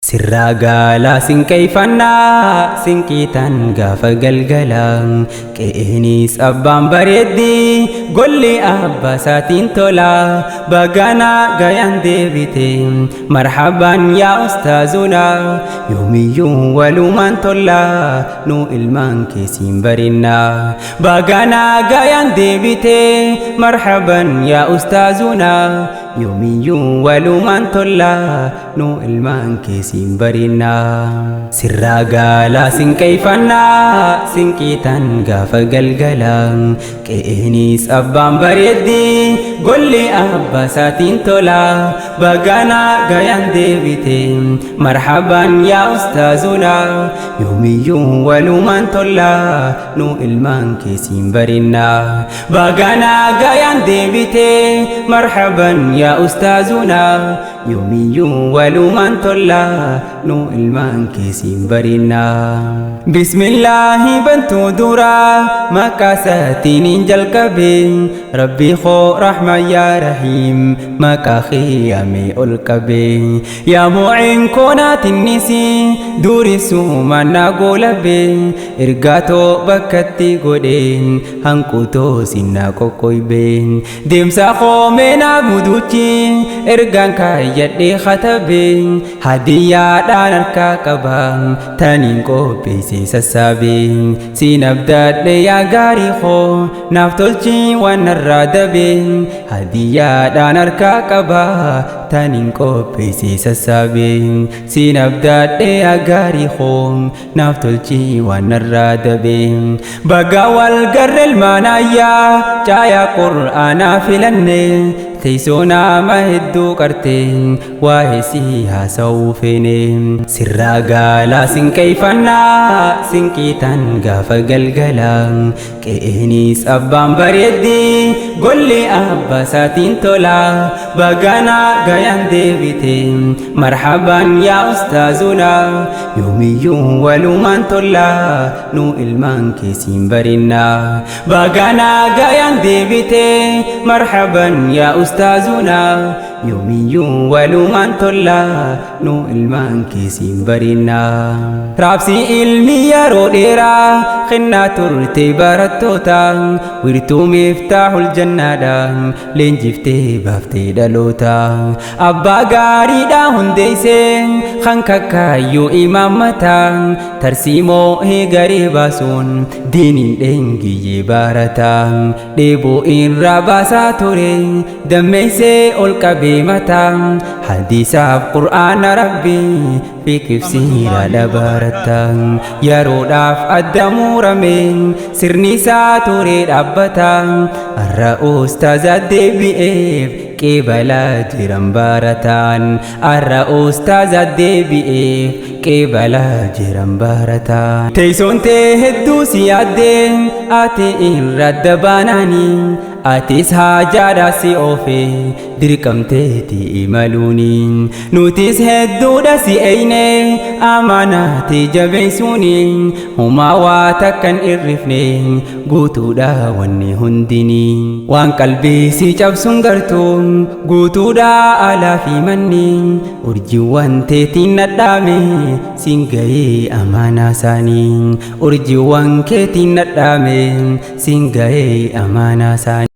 Sirraa gaalaa sin keeyfannaa sinqiitan gaafa galgalaan qe'eenis abbaan bareeddi golli abbaa isaatiin tola baganaa gayaan deebite marhaban yaa ustaazuna yoomiyyuu walumaan tolla nu ilmaan keessiin barinna baganaa gayaan deebite marhaban yaa ustaazuna yoomiyyuu walumaan tolla nu ilmaan keessiin barinna sirraa gaalaa sin keeyfannaa sinqiitan gaafa galgalaan qe'eenis abbaan bareeddi golli abbaa isaatiin tola baganaa gayaan deebite marhaban yaa ustaazuna yoomiyyuu walumaan tolla nu ilmaan keessiin barinna baganaa gayaan deebite marhaban yaa ustaazuna yoomiyyuu walumaan tolla nu ilmaan keessiin barinna bismillaahi bantuu dura maqaa isaatiin jalqabe rabbii koo rahman yaa rahiim maqaa qiyaamee ol qabe yaa mu'in koonaatinisi duurisumaan naa goolabe ergaatoo bakkatti godheen hanqutoo sinnaa qoqqoybeen deemsa koomee naa guduuchi ergaan kaayyadhee khatabe hadiyyaadhaan harkaa qaba taniin qopheessee sassaabe siin abdaadhe yaa gaarii koo naaf tolchi waan narraa dabe hadiyyaadhaan harkaa qaba taniin qopheessee sassaabe siin abdaadhe yaa gaarii koo naaf tolchi waan narraa dabe baga wal garre ilmaanayyaa caayaa qur'aanaa filanne teessoo nama hedduu qarte waa'ee si haasa'uu feene sirraa gaalaa sin keeyfannaa sinqiitan gaafa galgalaan qe'eenis abbaan bareeddi golli abbaa isaatiin tola baganaa gayaan deebite marhaban yaa ustaazuna yoomiyyuu walumaan tolla nu ilmaan keessiin barinna baganaa gayaan deebite marhaban yaa ustaazuna yoomiyyuu walumaan tolla nu ilmaan keessiin barinna raabsi ilmi yeroo dheeraa kennaa turte barattoota wirtuu miftaaxul jannaadha leenjiftee baaftee dhaloota abbaa gaariidha hundeeyse kan kakkaayyuu imaammata tarsiimoo eegaree baasuun diiniin dheengiyyee barata dheeboo irraa baasaa ture dammeeysee ol qabee mata hadiisaaf qur'aana rabbii fiqibsiira dabarata yeroodhaaf adda muurame sirni isaa ture dhaabbata arra ustaaza deebi'eef qeebalaa jiran barataan arra ustaaza deebi'eef qeebalaa jiran barataan teessoon tee hedduu si yaaddeen ati irra dabaanaanii atis haajaadhaa si oofe dirqamteeti imaluuni nutis hedduudha si eeyne amaanaati jabeessuuni humaa waa takkan irrifne guutuudha wanni hundini waan qalbii si cabsuun gartuun guutuudha alaa fi manni urjiiwwan teetiin nadhaame siin gahee amaanaa isaanii urjiiwwan keetiin nadhaame siin gahee amaanaa isaanii